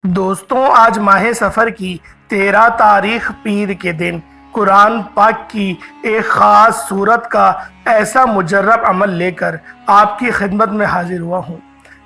دوستوں، آج ماہ سفر کی 13 تاریخ پیر کے دن قرآن پاک کی ایک خاص صورت کا ایسا مجرب عمل لے کر آپ کی خدمت میں حاضر ہوا ہوں۔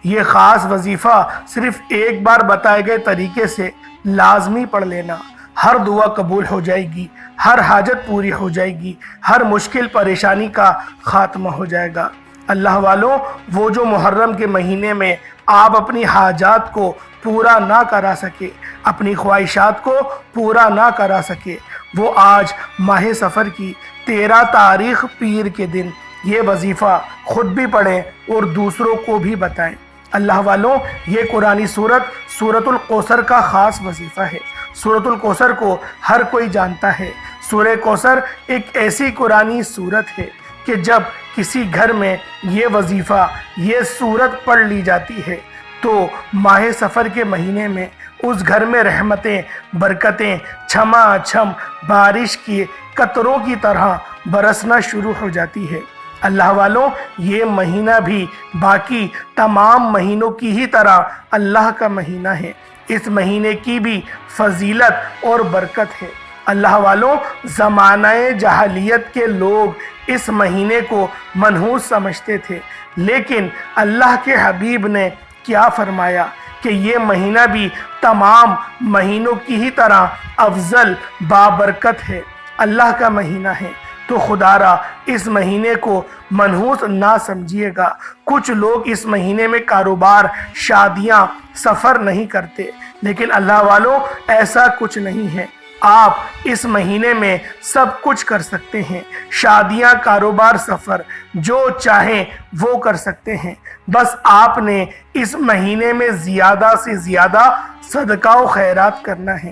یہ خاص وظیفہ صرف ایک بار بتائے گئے طریقے سے لازمی پڑھ لینا، ہر دعا قبول ہو جائے گی، ہر حاجت پوری ہو جائے گی، ہر مشکل پریشانی کا خاتمہ ہو جائے گا۔ اللہ والوں، وہ جو محرم کے مہینے میں آپ اپنی حاجات کو پورا نہ کرا سکے، اپنی خواہشات کو پورا نہ کرا سکے، وہ آج ماہ سفر کی 13 تاریخ پیر کے دن یہ وظیفہ خود بھی پڑھیں اور دوسروں کو بھی بتائیں۔ اللہ والوں، یہ قرآنی سورۃ الکوثر کا خاص وظیفہ ہے۔ سورۃ الکوثر کو ہر کوئی جانتا ہے۔ سورہ کوثر ایک ایسی قرآنی سورت ہے کہ جب کسی گھر میں یہ وظیفہ، یہ سورت پڑھ لی جاتی ہے تو ماہ سفر کے مہینے میں اس گھر میں رحمتیں، برکتیں چھما چھم بارش کی قطروں کی طرح برسنا شروع ہو جاتی ہے۔ اللہ والوں، یہ مہینہ بھی باقی تمام مہینوں کی ہی طرح اللہ کا مہینہ ہے۔ اس مہینے کی بھی فضیلت اور برکت ہے۔ اللہ والوں، زمانہ جاہلیت کے لوگ اس مہینے کو منحوس سمجھتے تھے، لیکن اللہ کے حبیب نے کیا فرمایا کہ یہ مہینہ بھی تمام مہینوں کی ہی طرح افضل بابرکت ہے، اللہ کا مہینہ ہے۔ تو خدا را اس مہینے کو منحوس نہ سمجھیے گا۔ کچھ لوگ اس مہینے میں کاروبار، شادیاں، سفر نہیں کرتے، لیکن اللہ والوں، ایسا کچھ نہیں ہے۔ آپ اس مہینے میں سب کچھ کر سکتے ہیں، شادیاں، کاروبار، سفر، جو چاہیں وہ کر سکتے ہیں۔ بس آپ نے اس مہینے میں زیادہ سے زیادہ صدقہ و خیرات کرنا ہے،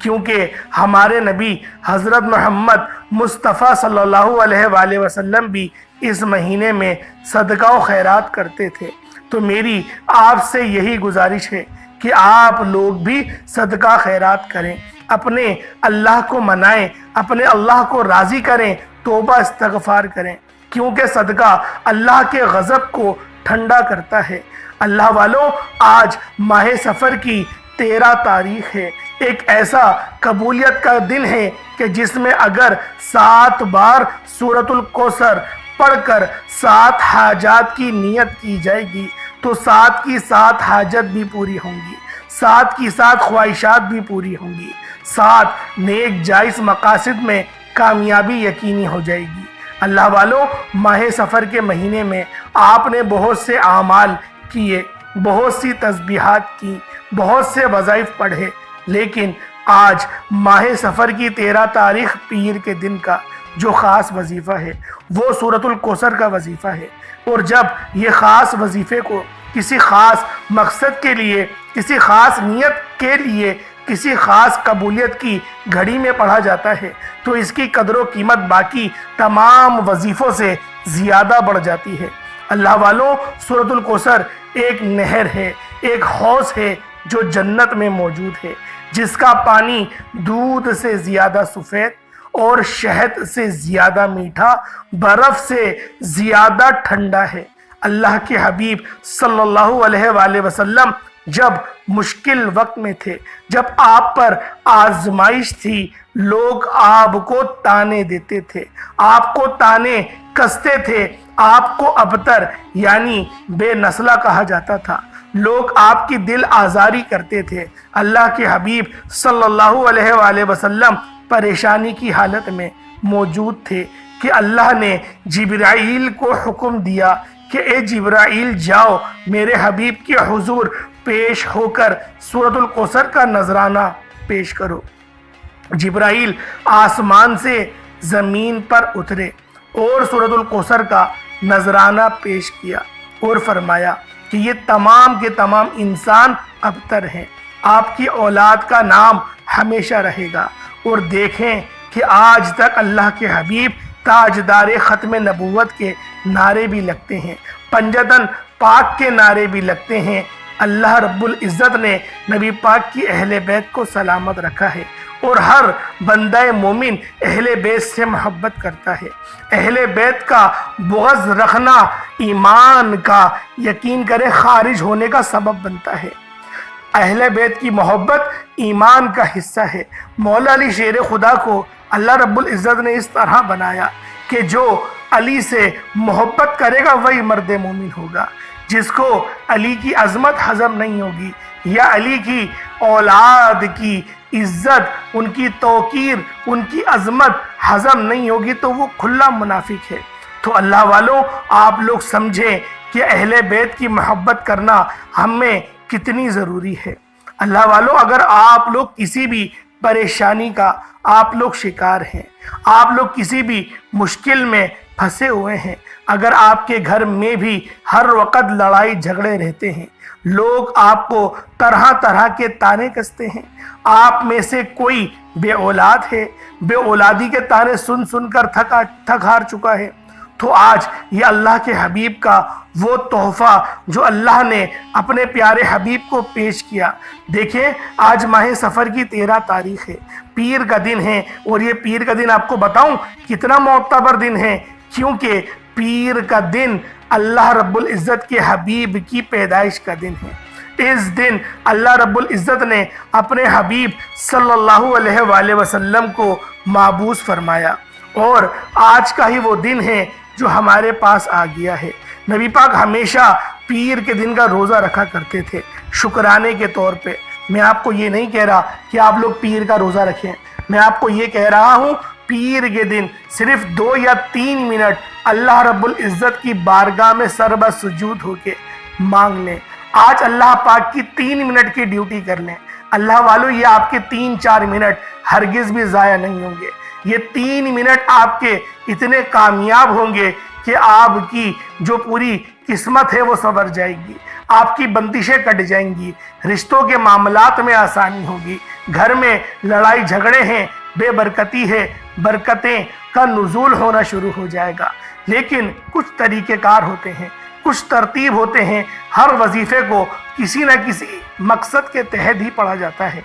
کیونکہ ہمارے نبی حضرت محمد مصطفیٰ صلی اللہ علیہ وآلہ وسلم بھی اس مہینے میں صدقہ و خیرات کرتے تھے۔ تو میری آپ سے یہی گزارش ہے کہ آپ لوگ بھی صدقہ خیرات کریں، اپنے اللہ کو منائیں، اپنے اللہ کو راضی کریں، توبہ استغفار کریں، کیونکہ صدقہ اللہ کے غضب کو ٹھنڈا کرتا ہے۔ اللہ والوں، آج ماہ سفر کی 13 تاریخ ہے، ایک ایسا قبولیت کا دن ہے کہ جس میں اگر 7 بار سورۃ الکوثر پڑھ کر 7 حاجات کی نیت کی جائے گی تو 7 کی 7 حاجت بھی پوری ہوں گی، 7 کی 7 خواہشات بھی پوری ہوں گی، 7 نیک جائز مقاصد میں کامیابی یقینی ہو جائے گی۔ اللہ والوں، ماہ سفر کے مہینے میں آپ نے بہت سے اعمال کیے، بہت سی تسبیحات کی، بہت سے وظائف پڑھے، لیکن آج ماہ سفر کی 13 تاریخ پیر کے دن کا جو خاص وظیفہ ہے وہ سورۃ الکوثر کا وظیفہ ہے۔ اور جب یہ خاص وظیفے کو کسی خاص مقصد کے لیے، کسی خاص نیت کے لیے، کسی خاص قبولیت کی گھڑی میں پڑھا جاتا ہے تو اس کی قدر و قیمت باقی تمام وظیفوں سے زیادہ بڑھ جاتی ہے۔ اللہ والوں، سورۃ الکوثر ایک نہر ہے، ایک حوض ہے جو جنت میں موجود ہے، جس کا پانی دودھ سے زیادہ سفید اور شہد سے زیادہ میٹھا، برف سے زیادہ ٹھنڈا ہے۔ اللہ کے حبیب صلی اللہ علیہ وآلہ وسلم جب مشکل وقت میں تھے، جب آپ پر آزمائش تھی، لوگ آپ کو تانے دیتے تھے، آپ کو تانے کستے تھے، آپ کو ابتر یعنی بے نسلہ کہا جاتا تھا، لوگ آپ کی دل آزاری کرتے تھے۔ اللہ کے حبیب صلی اللہ علیہ وآلہ وسلم پریشانی کی حالت میں موجود تھے کہ اللہ نے جبرائیل کو حکم دیا کہ اے جبرائیل، جاؤ میرے حبیب کے حضور پیش ہو کر سورۃ الکوثر کا نذرانہ پیش کرو۔ جبرائیل آسمان سے زمین پر اترے اور سورۃ الکوثر کا نذرانہ پیش کیا اور فرمایا کہ یہ تمام کے تمام انسان ابتر ہیں، آپ کی اولاد کا نام ہمیشہ رہے گا۔ اور دیکھیں کہ آج تک اللہ کے حبیب تاجدار ختم نبوت کے نعرے بھی لگتے ہیں، پنجتن پاک کے نعرے بھی لگتے ہیں۔ اللہ رب العزت نے نبی پاک کی اہل بیت کو سلامت رکھا ہے، اور ہر بندہ مومن اہل بیت سے محبت کرتا ہے۔ اہل بیت کا بغض رکھنا ایمان کا، یقین کرے، خارج ہونے کا سبب بنتا ہے۔ اہل بیت کی محبت ایمان کا حصہ ہے۔ مولا علی شیر خدا کو اللہ رب العزت نے اس طرح بنایا کہ جو علی سے محبت کرے گا وہی مرد مومن ہوگا۔ جس کو علی کی عظمت ہضم نہیں ہوگی یا علی کی اولاد کی عزت، ان کی توقیر، ان کی عظمت ہضم نہیں ہوگی تو وہ کھلا منافق ہے۔ تو اللہ والوں، آپ لوگ سمجھیں کہ اہل بیت کی محبت کرنا ہمیں کتنی ضروری ہے۔ اللہ والوں، اگر آپ لوگ کسی بھی پریشانی کا آپ لوگ شکار ہیں، آپ لوگ کسی بھی مشکل میں پھنسے ہوئے ہیں، اگر آپ کے گھر میں بھی ہر وقت لڑائی جھگڑے رہتے ہیں، لوگ آپ کو طرح طرح کے طعنے کستے ہیں، آپ میں سے کوئی بے اولاد ہے، بے اولادی کے طعنے سن سن کر تھک ہار چکا ہے، تو آج یہ اللہ کے حبیب کا وہ تحفہ جو اللہ نے اپنے پیارے حبیب کو پیش کیا۔ دیکھیں، آج ماہ سفر کی 13 تاریخ ہے، پیر کا دن ہے، اور یہ پیر کا دن آپ کو بتاؤں کتنا معتبر دن ہے، کیونکہ پیر کا دن اللہ رب العزت کے حبیب کی پیدائش کا دن ہے۔ اس دن اللہ رب العزت نے اپنے حبیب صلی اللہ علیہ وآلہ وسلم کو مبعوث فرمایا، اور آج کا ہی وہ دن ہے جو ہمارے پاس آ گیا ہے۔ نبی پاک ہمیشہ پیر کے دن کا روزہ رکھا کرتے تھے شکرانے کے طور پہ۔ میں آپ کو یہ نہیں کہہ رہا کہ آپ لوگ پیر کا روزہ رکھیں، میں آپ کو یہ کہہ رہا ہوں پیر کے دن صرف 2 یا 3 منٹ اللہ رب العزت کی بارگاہ میں سر سجود ہو کے مانگ لیں۔ آج اللہ پاک کی 3 منٹ کی ڈیوٹی کر لیں۔ اللہ والو، یہ آپ کے 3-4 منٹ ہرگز بھی ضائع نہیں ہوں گے۔ یہ 3 منٹ آپ کے اتنے کامیاب ہوں گے کہ آپ کی جو پوری قسمت ہے وہ سنور جائے گی، آپ کی بندشیں کٹ جائیں گی، رشتوں کے معاملات میں آسانی ہوگی، گھر میں لڑائی جھگڑے ہیں، بے برکتی ہے، برکتیں کا نزول ہونا شروع ہو جائے گا۔ لیکن کچھ طریقہ کار ہوتے ہیں، کچھ ترتیب ہوتے ہیں، ہر وظیفے کو کسی نہ کسی مقصد کے تحت ہی پڑھا جاتا ہے۔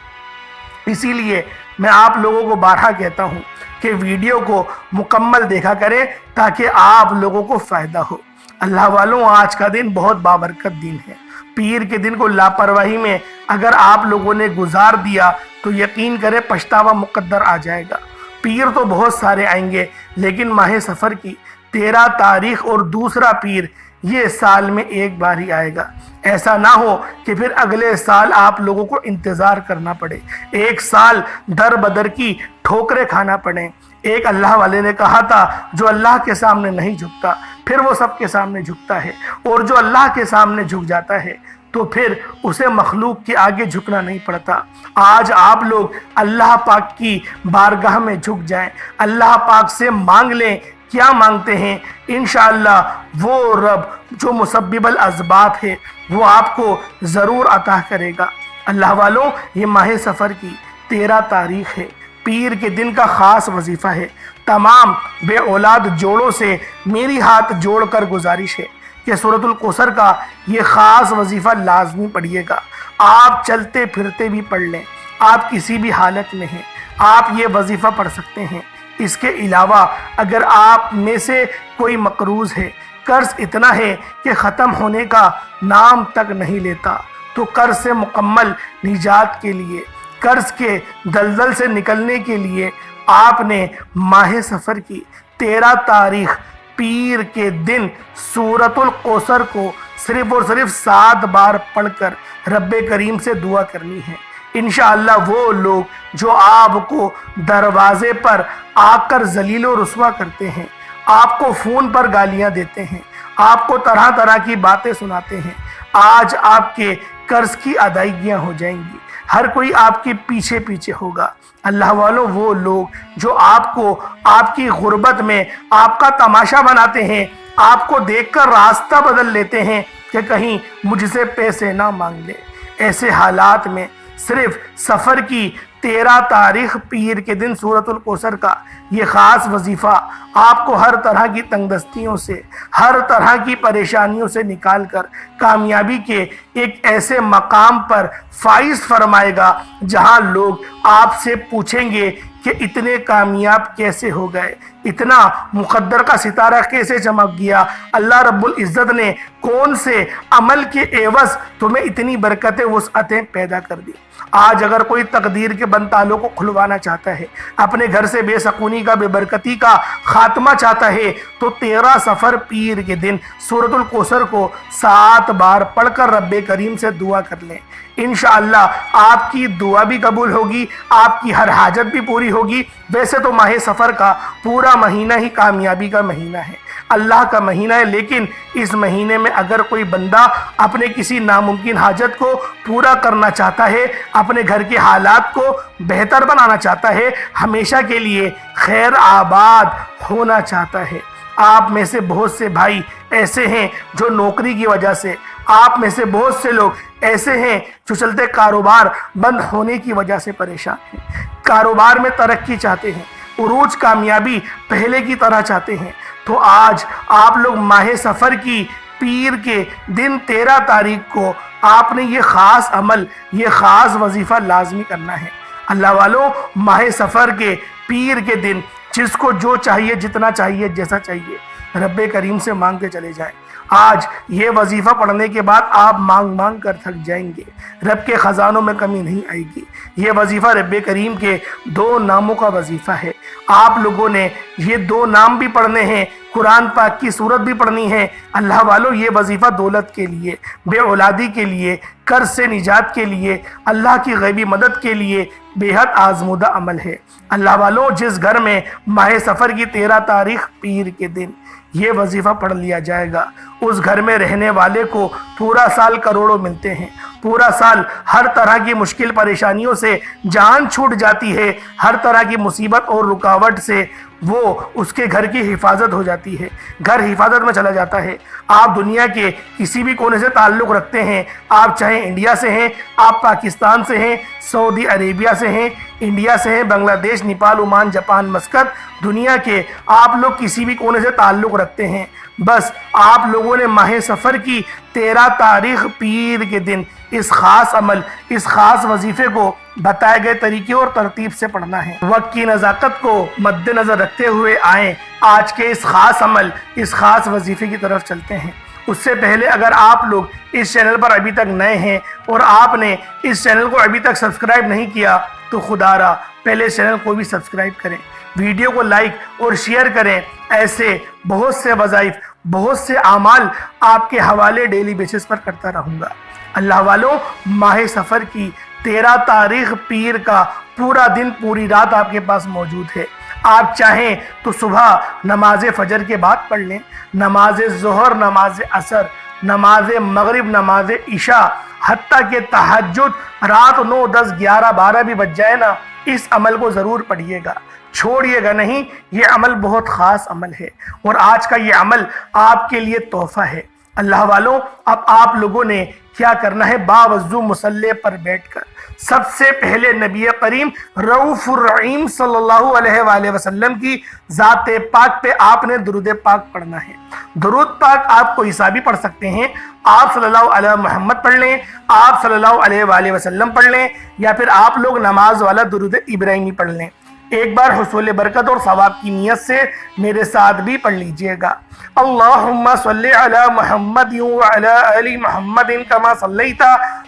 اسی لیے میں آپ لوگوں کو بارہا کہتا ہوں کہ ویڈیو کو مکمل دیکھا کریں تاکہ آپ لوگوں کو فائدہ ہو۔ اللہ والوں، آج کا دن بہت بابرکت دن ہے۔ پیر کے دن کو لاپرواہی میں اگر آپ لوگوں نے گزار دیا تو یقین کریں پچھتاوا مقدر آ جائے گا۔ پیر تو بہت سارے آئیں گے، لیکن ماہ سفر کی 13 تاریخ اور دوسرا پیر یہ سال میں ایک بار ہی آئے گا۔ ایسا نہ ہو کہ پھر اگلے سال آپ لوگوں کو انتظار کرنا پڑے، ایک سال در بدر کی ٹھوکریں کھانا پڑیں۔ ایک اللہ والے نے کہا تھا جو اللہ کے سامنے نہیں جھکتا پھر وہ سب کے سامنے جھکتا ہے، اور جو اللہ کے سامنے جھک جاتا ہے تو پھر اسے مخلوق کے آگے جھکنا نہیں پڑتا۔ آج آپ لوگ اللہ پاک کی بارگاہ میں جھک جائیں، اللہ پاک سے مانگ لیں۔ کیا مانگتے ہیں؟ انشاءاللہ وہ رب جو مسبب الاسباب ہے وہ آپ کو ضرور عطا کرے گا۔ اللہ والوں، یہ ماہ سفر کی 13 تاریخ ہے، پیر کے دن کا خاص وظیفہ ہے۔ تمام بے اولاد جوڑوں سے میری ہاتھ جوڑ کر گزارش ہے کہ سورۃ الکوثر کا یہ خاص وظیفہ لازمی پڑھیے گا۔ آپ چلتے پھرتے بھی پڑھ لیں، آپ کسی بھی حالت میں ہیں، آپ یہ وظیفہ پڑھ سکتے ہیں۔ اس کے علاوہ اگر آپ میں سے کوئی مقروض ہے، قرض اتنا ہے کہ ختم ہونے کا نام تک نہیں لیتا، تو قرض سے مکمل نجات کے لیے، قرض کے دلدل سے نکلنے کے لیے آپ نے ماہ سفر کی 13 تاریخ پیر کے دن سورۃ الکوثر کو صرف اور صرف 7 بار پڑھ کر رب کریم سے دعا کرنی ہے۔ انشاءاللہ وہ لوگ جو آپ کو دروازے پر آ کر ذلیل و رسوا کرتے ہیں، آپ کو فون پر گالیاں دیتے ہیں، آپ کو طرح طرح کی باتیں سناتے ہیں، آج آپ کے قرض کی ادائیگیاں ہو جائیں گی، ہر کوئی آپ کے پیچھے پیچھے ہوگا۔ اللہ والوں، وہ لوگ جو آپ کو آپ کی غربت میں آپ کا تماشا بناتے ہیں، آپ کو دیکھ کر راستہ بدل لیتے ہیں کہ کہیں مجھ سے پیسے نہ مانگ لے، ایسے حالات میں صرف سفر کی 13 تاریخ پیر کے دن سورۃ الکوثر کا یہ خاص وظیفہ آپ کو ہر طرح کی تنگ دستیوں سے، ہر طرح کی پریشانیوں سے نکال کر کامیابی کے ایک ایسے مقام پر فائز فرمائے گا جہاں لوگ آپ سے پوچھیں گے کہ اتنے کامیاب کیسے ہو گئے، اتنا مقدر کا ستارہ کیسے چمک گیا، اللہ رب العزت نے کون سے عمل کے عوض تمہیں اتنی برکتیں وسعتیں پیدا کر دی۔ آج اگر کوئی تقدیر کے بند تالوں کو کھلوانا چاہتا ہے، اپنے گھر سے بے سکونی کا، بے برکتی کا خاتمہ چاہتا ہے، تو 13 صفر پیر کے دن سورۃ الکوثر کو 7 بار پڑھ کر رب کریم سے دعا کر لیں۔ انشاءاللہ آپ کی دعا بھی قبول ہوگی، آپ کی ہر حاجت بھی پوری ہوگی۔ ویسے تو ماہ سفر کا پورا مہینہ ہی کامیابی کا مہینہ ہے، اللہ کا مہینہ ہے، لیکن اس مہینے میں اگر کوئی بندہ اپنے کسی ناممکن حاجت کو پورا کرنا چاہتا ہے، اپنے گھر کے حالات کو بہتر بنانا چاہتا ہے، ہمیشہ کے لیے خیر آباد ہونا چاہتا ہے۔ آپ میں سے بہت سے بھائی ایسے ہیں جو نوکری کی وجہ سے، آپ میں سے بہت سے لوگ ایسے ہیں جو چلتے کاروبار بند ہونے کی وجہ سے پریشان ہیں، کاروبار میں ترقی چاہتے ہیں، عروج کامیابی پہلے کی طرح چاہتے ہیں۔ تو آج آپ لوگ ماہ سفر کی پیر کے دن 13 تاریخ کو آپ نے یہ خاص عمل، یہ خاص وظیفہ لازمی کرنا ہے۔ اللہ والوں، ماہ سفر کے پیر کے دن جس کو جو چاہیے، جتنا چاہیے، جیسا چاہیے، رب کریم سے مانگ کے چلے جائیں۔ آج یہ وظیفہ پڑھنے کے بعد آپ مانگ مانگ کر تھک جائیں گے، رب کے خزانوں میں کمی نہیں آئے گی۔ یہ وظیفہ رب کریم کے 2 ناموں کا وظیفہ ہے۔ آپ لوگوں نے یہ 2 نام بھی پڑھنے ہیں، قرآن پاک کی سورت بھی پڑھنی ہے۔ اللہ والوں، یہ وظیفہ دولت کے لیے، بے اولادی کے لیے، قرض سے نجات کے لیے، اللہ کی غیبی مدد کے لیے بے حد آزمودہ عمل ہے۔ اللہ والوں، جس گھر میں ماہ سفر کی 13 تاریخ پیر کے دن یہ وظیفہ پڑھ لیا جائے گا، اس گھر میں رہنے والے کو پورا سال کروڑوں ملتے ہیں، پورا سال ہر طرح کی مشکل پریشانیوں سے جان چھوٹ جاتی ہے، ہر طرح کی مصیبت اور رکاوٹ سے وہ اس کے گھر کی حفاظت ہو جاتی ہے، گھر حفاظت میں چلا جاتا ہے۔ آپ دنیا کے کسی بھی کونے سے تعلق رکھتے ہیں، آپ چاہے انڈیا سے ہیں، آپ پاکستان سے ہیں، سعودی عربیہ سے ہیں، انڈیا سے ہیں، بنگلہ دیش، نیپال، عمان، جاپان، مسقط، دنیا کے آپ لوگ کسی بھی کونے سے تعلق رکھتے ہیں، بس آپ لوگوں نے ماہ سفر کی 13 تاریخ پیر کے دن اس خاص عمل، اس خاص وظیفے کو بتائے گئے طریقے اور ترتیب سے پڑھنا ہے۔ وقت کی نزاکت کو مد نظر رکھتے ہوئے آئیں، آج کے اس خاص عمل، اس خاص وظیفے کی طرف چلتے ہیں۔ اس سے پہلے اگر آپ لوگ اس چینل پر ابھی تک نئے ہیں اور آپ نے اس چینل کو ابھی تک سبسکرائب نہیں کیا، تو خدا را پہلے اس چینل کو بھی سبسکرائب کریں، ویڈیو کو لائک اور شیئر کریں۔ ایسے بہت سے وظائف، بہت سے اعمال آپ کے حوالے ڈیلی بیسس پر کرتا رہوں گا۔ اللہ والوں، ماہ سفر کی 13 تاریخ پیر کا پورا دن، پوری رات آپ کے پاس موجود ہے۔ آپ چاہیں تو صبح نماز فجر کے بعد پڑھ لیں، نماز ظہر، نماز عصر، نماز مغرب، نماز عشاء، حتیٰ کہ تہجد رات 9، 10، 11، 12 بھی بج جائے نا، اس عمل کو ضرور پڑھیے گا، چھوڑیے گا نہیں۔ یہ عمل بہت خاص عمل ہے اور آج کا یہ عمل آپ کے لیے تحفہ ہے۔ اللہ والوں، اب آپ لوگوں نے کیا کرنا ہے؟ باوضو مصلی پر بیٹھ کر سب سے پہلے نبی کریم رؤوف الرحیم صلی اللہ علیہ وآلہ وسلم کی ذات پاک پہ آپ نے درود پاک پڑھنا ہے۔ درود پاک آپ کو عیسیٰ بھی پڑھ سکتے ہیں، آپ صلی اللہ علیہ محمد پڑھ لیں، آپ صلی اللہ علیہ وآلہ وسلم پڑھ لیں، یا پھر آپ لوگ نماز والا درود ابراہیمی پڑھ لیں۔ ایک بار حصول برکت اور ثواب کی نیت سے میرے ساتھ بھی پڑھ لیجئے گا۔ اللہم صلی علی محمد وعلی آل محمد کما صلیت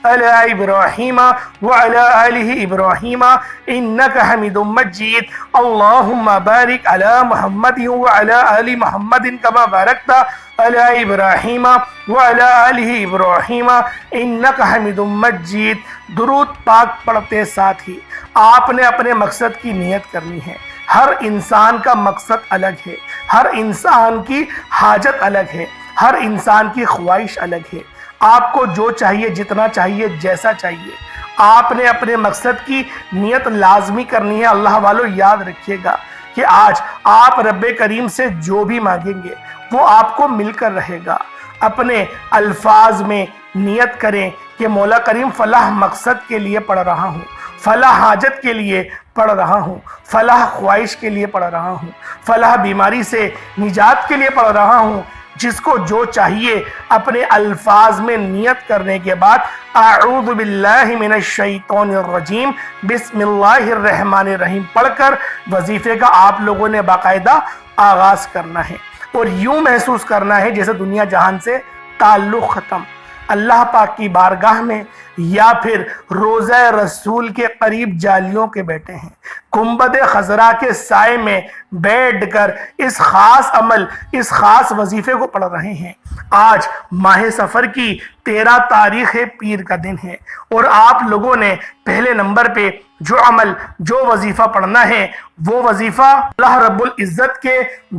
علی ابراہیم وعلی آل ابراہیم انکا حمید مجید۔ اللہم بارک علی محمد وعلی آل محمد کما بارکت علی ابراہیم وعلی آل ابراہیم انکا حمید مجید۔ درود پاک پڑھتے ساتھ ہی آپ نے اپنے مقصد کی نیت کرنی ہے۔ ہر انسان کا مقصد الگ ہے، ہر انسان کی حاجت الگ ہے، ہر انسان کی خواہش الگ ہے۔ آپ کو جو چاہیے، جتنا چاہیے، جیسا چاہیے، آپ نے اپنے مقصد کی نیت لازمی کرنی ہے۔ اللہ والو، یاد رکھیے گا کہ آج آپ رب کریم سے جو بھی مانگیں گے وہ آپ کو مل کر رہے گا۔ اپنے الفاظ میں نیت کریں کہ مولا کریم فلاح مقصد کے لیے پڑھ رہا ہوں، فلاح حاجت کے لیے پڑھ رہا ہوں، فلاح خواہش کے لیے پڑھ رہا ہوں، فلاح بیماری سے نجات کے لیے پڑھ رہا ہوں۔ جس کو جو چاہیے اپنے الفاظ میں نیت کرنے کے بعد اعوذ باللہ من الشیطان الرجیم بسم اللہ الرحمن الرحیم پڑھ کر وظیفے کا آپ لوگوں نے باقاعدہ آغاز کرنا ہے، اور یوں محسوس کرنا ہے جیسے دنیا جہان سے تعلق ختم، اللہ پاک کی بارگاہ میں یا پھر روضہ رسول کے قریب جالیوں کے بیٹھے ہیں، گنبد خضرا کے سائے میں بیٹھ کر اس خاص عمل، اس خاص وظیفے کو پڑھ رہے ہیں۔ آج ماہ سفر کی 13 تاریخ پیر کا دن ہے، اور آپ لوگوں نے پہلے نمبر پہ جو عمل، جو وظیفہ پڑھنا ہے وہ وظیفہ اللہ رب العزت کے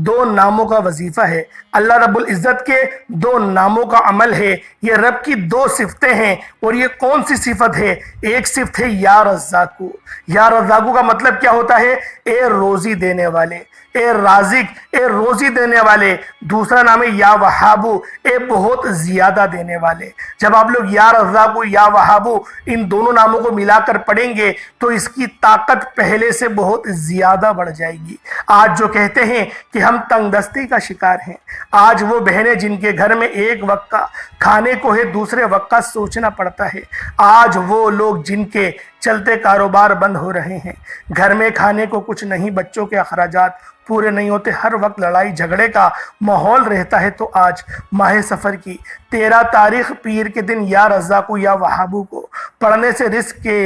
2 ناموں کا وظیفہ ہے۔ اللہ رب العزت کے 2 ناموں کا عمل ہے، یہ رب کی 2 صفتیں ہیں، اور یہ کون سی صفت ہے؟ ایک صفت ہے یا رزاقو۔ یا رزاقو کا مطلب کیا ہوتا ہے؟ اے روزی دینے والے، اے رازق، اے روزی دینے والے۔ دوسرا نام ہے یا وہابو، اے بہت زیادہ دینے والے۔ جب آپ لوگ یا رزاقو، یا وہابو ان دونوں ناموں کو ملا کر پڑھیں گے تو اس کی طاقت پہلے سے بہت زیادہ بڑھ جائے گی۔ آج جو کہتے ہیں کہ ہم تنگ دستی کا شکار ہیں، آج وہ بہنیں جن کے گھر میں ایک وقت کا کھانے کو ہے دوسرے وقت کا سوچنا پڑتا ہے، آج وہ لوگ جن کے چلتے کاروبار بند ہو رہے ہیں، گھر میں کھانے کو کچھ نہیں، بچوں کے اخراجات پورے نہیں ہوتے، ہر وقت لڑائی جھگڑے کا ماحول رہتا ہے، تو آج ماہ سفر کی 13 تاریخ پیر کے دن یا رزاقو یا وہابو کو پڑھنے سے رزق کے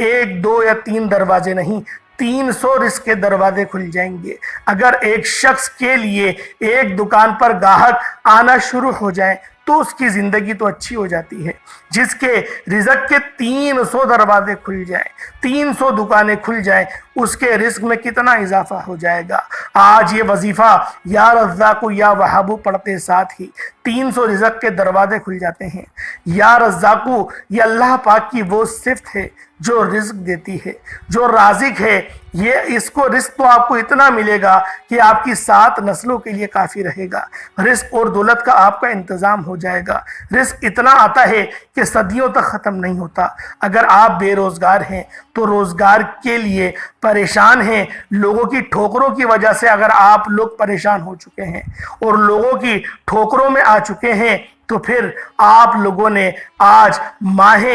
1 2 یا 3 دروازے نہیں، 300 رزق کے دروازے کھل جائیں گے۔ اگر ایک شخص کے لیے ایک دکان پر گاہک آنا شروع ہو جائیں تو اس کی زندگی تو اچھی ہو جاتی ہے۔ جس کے رزق کے 300 دروازے کھل جائیں، 300 دکانیں کھل جائیں، اس کے رزق میں کتنا اضافہ ہو جائے گا۔ آج یہ وظیفہ یا رزاقو یا وہابو پڑھتے ساتھ ہی 300 رزق کے دروازے کھل جاتے ہیں۔ یا رزاقو یہ اللہ پاک کی وہ صفت ہے جو رزق دیتی ہے، جو رازق ہے۔ یہ اس کو رزق تو آپ کو اتنا ملے گا کہ آپ کی 7 نسلوں کے لیے کافی رہے گا، رزق اور دولت کا آپ کا انتظام ہو جائے گا۔ رزق اتنا آتا ہے کہ صدیوں تک ختم نہیں ہوتا۔ اگر آپ بے روزگار ہیں تو روزگار کے لیے پریشان ہیں، لوگوں کی ٹھوکروں کی وجہ سے اگر آپ لوگ پریشان ہو چکے ہیں اور لوگوں کی ٹھوکروں میں آ چکے ہیں، تو پھر آپ لوگوں نے آج ماہ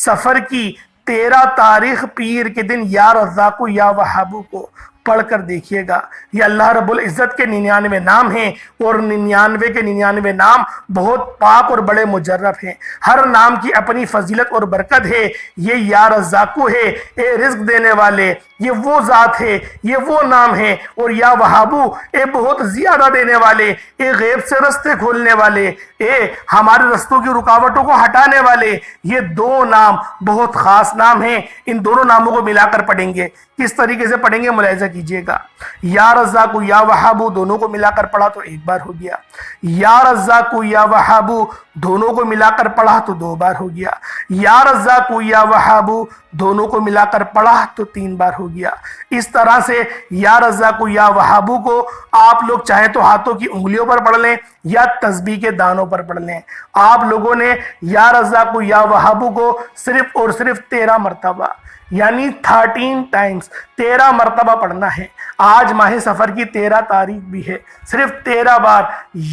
سفر کی 13 تاریخ پیر کے دن یا رزاقو یا وہابو کو پڑھ کر دیکھیے گا۔ یہ اللہ رب العزت کے 99 نام ہیں، اور 99 کے 99 نام بہت پاک اور بڑے مجرب ہیں۔ ہر نام کی اپنی فضیلت اور برکت ہے۔ یہ یا رزاقو ہے، اے رزق دینے والے، یہ وہ ذات ہے، یہ وہ نام ہے۔ اور یا وہابو، اے بہت زیادہ دینے والے، اے غیب سے رستے کھولنے والے، اے ہمارے رستوں کی رکاوٹوں کو ہٹانے والے۔ یہ 2 نام بہت خاص نام ہیں۔ ان دونوں ناموں کو ملا کر پڑھیں گے، کس طریقے سے پڑھیں گے ملاحظہ کیجئے گا۔ یا رزاقو یا وہابو دونوں کو ملا کر پڑھا تو 1 بار ہو گیا، یا رزاقو یا وہابو دونوں کو ملا کر پڑھا تو 2 بار ہو گیا، یا رزاقو یا وہابو دونوں کو ملا کر پڑھا تو 3 بار ہو گیا۔ اس طرح سے یا رزاقو یا وہابو کو آپ لوگ چاہیں تو ہاتھوں کی انگلیوں پر پڑھ لیں یا تسبیح کے دانوں پر پڑھ لیں۔ آپ لوگوں نے یا رزاقو یا وہابو کو صرف اور صرف 13 مرتبہ یعنی 13 ٹائمز 13 مرتبہ پڑھنا ہے۔ آج ماہ سفر کی 13 تاریخ بھی ہے، صرف 13 بار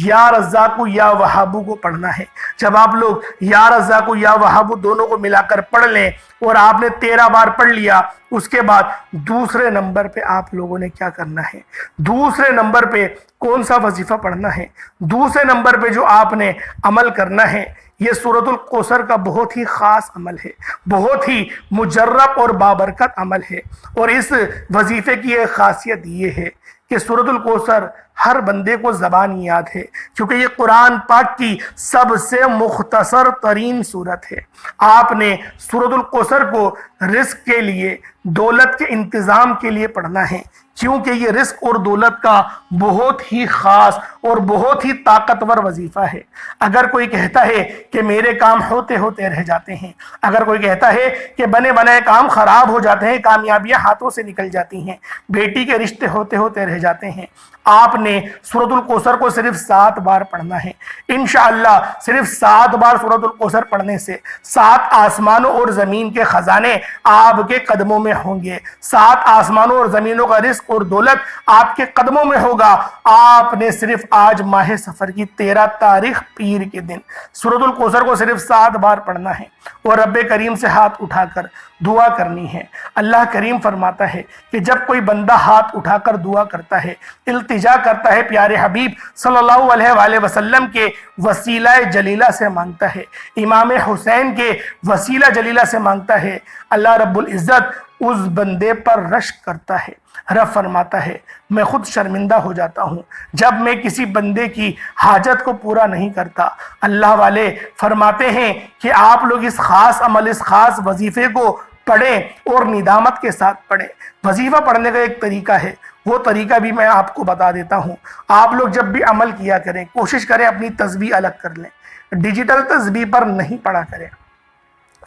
یا رزاقو یا وہابو کو پڑھنا ہے۔ جب آپ لوگ یا رزاقو یا وہابو دونوں کو ملا کر پڑھ لیں اور آپ نے 13 بار پڑھ لیا، اس کے بعد دوسرے نمبر پہ آپ لوگوں نے کیا کرنا ہے؟ دوسرے نمبر پہ کون سا وظیفہ پڑھنا ہے؟ دوسرے نمبر پہ جو آپ نے عمل کرنا ہے، یہ سورۃ الکوثر کا بہت ہی خاص عمل ہے، بہت ہی مجرب اور بابرکت عمل ہے۔ اور اس وظیفے کی ایک خاصیت یہ ہے کہ سورۃ الکوثر ہر بندے کو زبان یاد ہے، کیونکہ یہ قرآن پاک کی سب سے مختصر ترین صورت ہے۔ آپ نے سورۃ الکوثر کو رزق کے لیے، دولت کے انتظام کے لیے پڑھنا ہے، کیونکہ یہ رزق اور دولت کا بہت ہی خاص اور بہت ہی طاقتور وظیفہ ہے۔ اگر کوئی کہتا ہے کہ میرے کام ہوتے ہوتے رہ جاتے ہیں، اگر کوئی کہتا ہے کہ بنے بنائے کام خراب ہو جاتے ہیں، کامیابیاں ہاتھوں سے نکل جاتی ہیں، بیٹی کے رشتے ہوتے ہوتے رہ جاتے ہیں، آپ نے سورۃ الکوثر کو صرف 7 بار پڑھنا ہے۔ انشاءاللہ صرف 7 بار سورۃ الکوثر پڑھنے سے 7 آسمانوں اور زمین کے خزانے آپ کے قدموں میں ہوں گے، 7 آسمانوں اور زمینوں کا رزق اور دولت آپ کے قدموں میں ہوگا۔ آپ نے صرف آج ماہ سفر کی 13 تاریخ پیر کے دن سورۃ الکوثر کو صرف 7 بار پڑھنا ہے اور رب کریم سے ہاتھ اٹھا کر دعا کرنی ہے۔ اللہ کریم فرماتا ہے کہ جب کوئی بندہ ہاتھ اٹھا کر دعا کرتا ہے، التجا کرتا ہے، پیارے حبیب صلی اللہ علیہ وآلہ وسلم کے وسیلہ جلیلہ سے مانگتا ہے، امام حسین کے وسیلہ جلیلہ سے مانگتا ہے، اللہ رب العزت اس بندے پر رشک کرتا ہے۔ رب فرماتا ہے میں خود شرمندہ ہو جاتا ہوں جب میں کسی بندے کی حاجت کو پورا نہیں کرتا۔ اللہ والے فرماتے ہیں کہ آپ لوگ اس خاص عمل، اس خاص وظیفے کو پڑھیں اور ندامت کے ساتھ پڑھیں۔ وظیفہ پڑھنے کا ایک طریقہ ہے، وہ طریقہ بھی میں آپ کو بتا دیتا ہوں۔ آپ لوگ جب بھی عمل کیا کریں، کوشش کریں اپنی تسبیح الگ کر لیں، ڈیجیٹل تسبیح پر نہیں پڑھا کریں،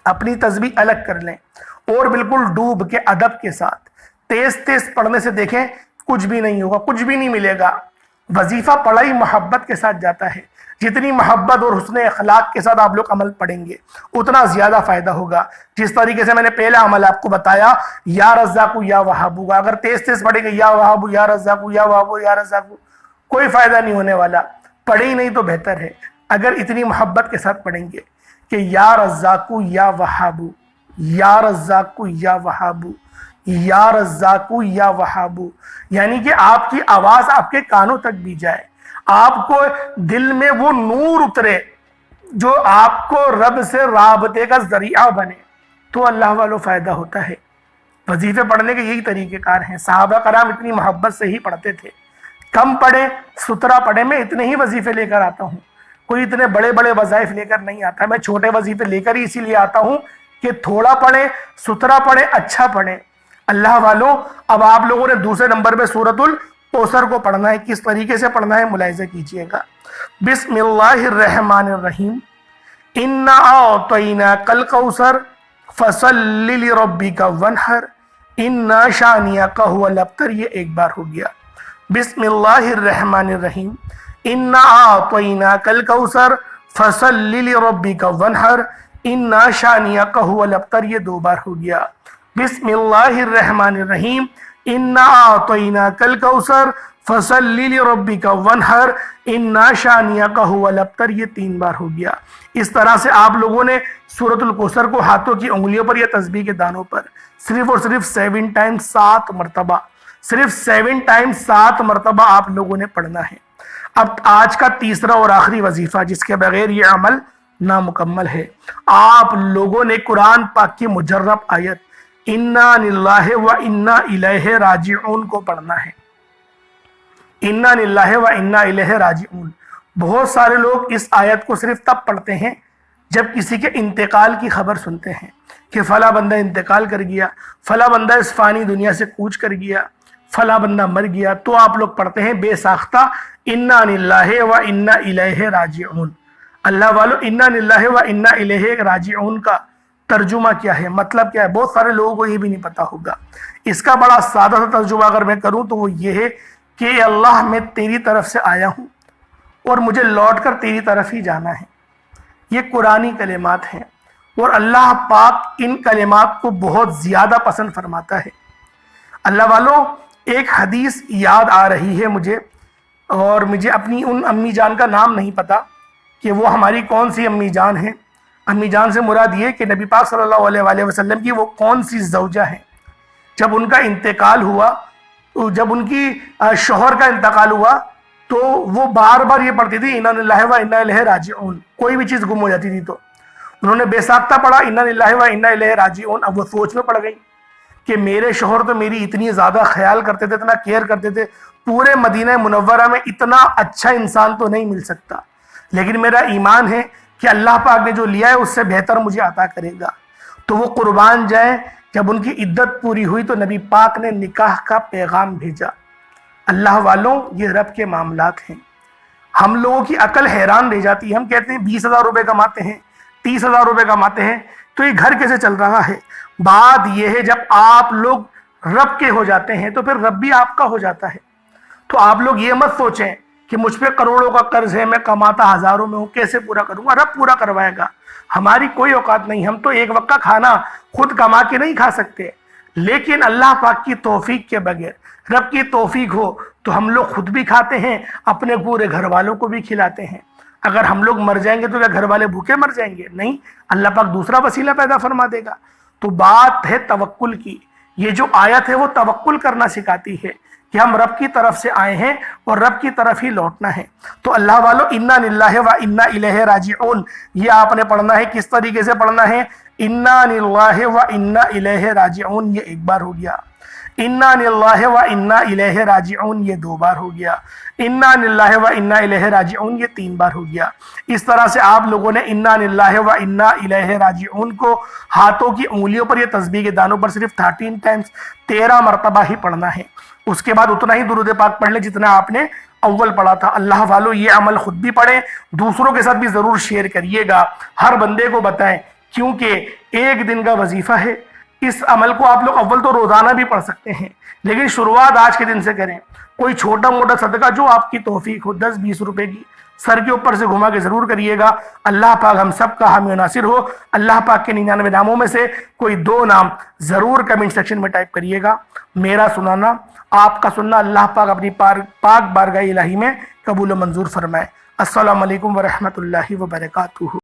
اپنی تسبیح الگ کر لیں اور بالکل ڈوب کے ادب کے ساتھ تیز تیز پڑھنے سے دیکھیں کچھ بھی نہیں ہوگا، کچھ بھی نہیں ملے گا۔ وظیفہ پڑھائی محبت کے ساتھ جاتا ہے، جتنی محبت اور حسن اخلاق کے ساتھ آپ لوگ عمل پڑھیں گے اتنا زیادہ فائدہ ہوگا۔ جس طریقے سے میں نے پہلا عمل آپ کو بتایا یا رزاقو یا وہابو کا، اگر تیز تیز پڑھیں گے یا وہابو یا رزاقو یا وہابو یا رزاقو، کوئی فائدہ نہیں ہونے والا، پڑھیں ہی نہیں تو بہتر ہے۔ اگر اتنی محبت کے ساتھ پڑھیں گے کہ یا رزاقو یا وہابو، یا رزاقو یا وہابو، یا رزاقو یا وہابو، یعنی کہ آپ کی آواز آپ کے کانوں تک بھی جائے، آپ کو دل میں وہ نور اترے جو آپ کو رب سے رابطے کا ذریعہ بنے، تو اللہ والو فائدہ ہوتا ہے۔ وظیفے پڑھنے کے یہی طریقہ کار ہیں۔ صحابہ کرام اتنی محبت سے ہی پڑھتے تھے، کم پڑھے سترہ پڑھے۔ میں اتنے ہی وظیفے لے کر آتا ہوں، کوئی اتنے بڑے بڑے وظائف لے کر نہیں آتا، میں چھوٹے وظیفے لے کر ہی اسی لیے آتا ہوں کہ تھوڑا پڑھیں، سترہ پڑھیں، اچھا پڑھیں۔ اللہ والوں اب آپ لوگوں نے دوسرے نمبر پہ سورۃ الکوثر کو پڑھنا ہے۔ کس طریقے سے پڑھنا ہے ملاحظہ کیجئے گا۔ بسم اللہ الرحمن الرحیم، انا اعطیناک الکوثر فصل لربک وانحر ان شانئک هو الابتر۔ یہ ایک بار ہو گیا۔ بسم اللہ الرحمن الرحیم، انا اعطیناک الکوثر فصل لربک وانحر ان شانئک هو الابتر۔ یہ 2 بار ہو گیا۔ بسم اللہ الرحمن الرحیم، انا اعطیناک الکوثر فصل لربک وانحر ان شانئک هو الابتر۔ یہ 3 بار ہو گیا۔ اس طرح سے آپ لوگوں نے سورۃ الکوثر کو ہاتھوں کی انگلیوں پر یا تسبیح کے دانوں پر صرف اور صرف 7 ٹائمز 7 مرتبہ، صرف 7 ٹائمز 7 مرتبہ آپ لوگوں نے پڑھنا ہے۔ اب آج کا تیسرا اور آخری وظیفہ جس کے بغیر یہ عمل نامکمل ہے، آپ لوگوں نے قرآن پاک کی مجرب آیت انا للہ و انا الیہ راجعون کو پڑھنا ہے۔ انا للہ و انا الیہ راجعون۔ بہت سارے لوگ اس آیت کو صرف تب پڑھتے ہیں جب کسی کے انتقال کی خبر سنتے ہیں کہ فلاں بندہ انتقال کر گیا، فلاں بندہ اس فانی دنیا سے کوچ کر گیا، فلاں بندہ مر گیا، تو آپ لوگ پڑھتے ہیں بے ساختہ انا للہ و انا الیہ راجعون۔ اللہ والو انا للہ و انا الیہ راجعون کا ترجمہ کیا ہے، مطلب کیا ہے؟ بہت سارے لوگوں کو یہ بھی نہیں پتا ہوگا۔ اس کا بڑا سادہ سا ترجمہ اگر میں کروں تو وہ یہ ہے کہ اللہ میں تیری طرف سے آیا ہوں اور مجھے لوٹ کر تیری طرف ہی جانا ہے۔ یہ قرآنی کلمات ہیں اور اللہ پاک ان کلمات کو بہت زیادہ پسند فرماتا ہے۔ اللہ والوں ایک حدیث یاد آ رہی ہے مجھے، اور مجھے اپنی ان امی جان کا نام نہیں پتا کہ وہ ہماری کون سی امی جان ہیں۔ امی جان سے مراد یہ کہ نبی پاک صلی اللہ علیہ وآلہ وسلم کی وہ کون سی زوجہ ہیں۔ جب ان کا انتقال ہوا، جب ان کی شوہر کا انتقال ہوا تو وہ بار بار یہ پڑھتی تھی انا للہ و انا الیہ راجعون۔ کوئی بھی چیز گم ہو جاتی تھی تو انہوں نے بے ساختہ پڑھا انا للہ و انا الیہ راجعون۔ اب وہ سوچ میں پڑ گئی کہ میرے شوہر تو میری اتنی زیادہ خیال کرتے تھے، اتنا کیئر کرتے تھے، پورے مدینہ منورہ میں اتنا اچھا انسان تو نہیں مل سکتا، لیکن میرا ایمان ہے کہ اللہ پاک نے جو لیا ہے اس سے بہتر مجھے عطا کرے گا۔ تو وہ قربان جائیں۔ جب ان کی عدت پوری ہوئی تو نبی پاک نے نکاح کا پیغام بھیجا۔ اللہ والوں یہ رب کے معاملات ہیں۔ ہم لوگوں کی عقل حیران رہ جاتی ہے۔ ہم کہتے ہیں 20,000 روپے کماتے ہیں، 30,000 روپے کماتے ہیں، تو یہ گھر کیسے چل رہا ہے؟ بات یہ ہے جب آپ لوگ رب کے ہو جاتے ہیں تو پھر رب بھی آپ کا ہو جاتا ہے۔ تو آپ لوگ یہ مت سوچیں کہ مجھ پہ کروڑوں کا قرض ہے، میں کماتا ہزاروں میں ہوں، کیسے پورا کروں گا؟ رب پورا کروائے گا۔ ہماری کوئی اوقات نہیں، ہم تو ایک وقت کا کھانا خود کما کے نہیں کھا سکتے، لیکن اللہ پاک کی توفیق کے بغیر، رب کی توفیق ہو تو ہم لوگ خود بھی کھاتے ہیں، اپنے پورے گھر والوں کو بھی کھلاتے ہیں۔ اگر ہم لوگ مر جائیں گے تو کیا گھر والے بھوکے مر جائیں گے؟ نہیں، اللہ پاک دوسرا وسیلہ پیدا فرما دے گا۔ تو بات ہے توکل کی۔ یہ جو آیت ہے وہ توکل کرنا سکھاتی ہے کہ ہم رب کی طرف سے آئے ہیں اور رب کی طرف ہی لوٹنا ہے۔ تو اللہ والو، انا للہ و انا الیہ راجعون، یہ آپ نے پڑھنا ہے۔ کس طریقے سے پڑھنا ہے؟ انا للہ و انا الیہ راجعون، یہ ایک بار ہو گیا۔ انا للہ و انا الیہ راجعون، یہ 2 بار ہو گیا۔ انا للہ و انا الیہ راجعون، یہ 3 بار ہو گیا۔ اس طرح سے آپ لوگوں نے انا للہ و انا الیہ راجعون کو ہاتھوں کی انگلیوں پر، یہ تسبیح کے دانوں پر صرف 13 ٹائمز، 13 مرتبہ ہی پڑھنا ہے۔ اس کے بعد اتنا ہی درود پاک پڑھ لیں جتنا آپ نے اول پڑھا تھا۔ اللہ والو، یہ عمل خود بھی پڑھیں، دوسروں کے ساتھ بھی ضرور شیئر کریے گا، ہر بندے کو بتائیں، کیونکہ ایک دن کا وظیفہ ہے۔ اس عمل کو آپ لوگ اول تو روزانہ بھی پڑھ سکتے ہیں، لیکن شروعات آج کے دن سے کریں۔ کوئی چھوٹا موٹا صدقہ جو آپ کی توفیق ہو، 10-20 روپے کی، سر کے اوپر سے گھما کے ضرور کریے گا۔ اللہ پاک ہم سب کا حامی و ناصر ہو۔ اللہ پاک کے 99 ناموں میں سے کوئی 2 نام ضرور کمنٹ سیکشن میں ٹائپ کریے گا۔ میرا سنانا، آپ کا سننا اللہ پاک اپنی پاک بارگاہ الہی میں قبول و منظور فرمائے۔ السلام علیکم ورحمۃ اللہ وبرکاتہ۔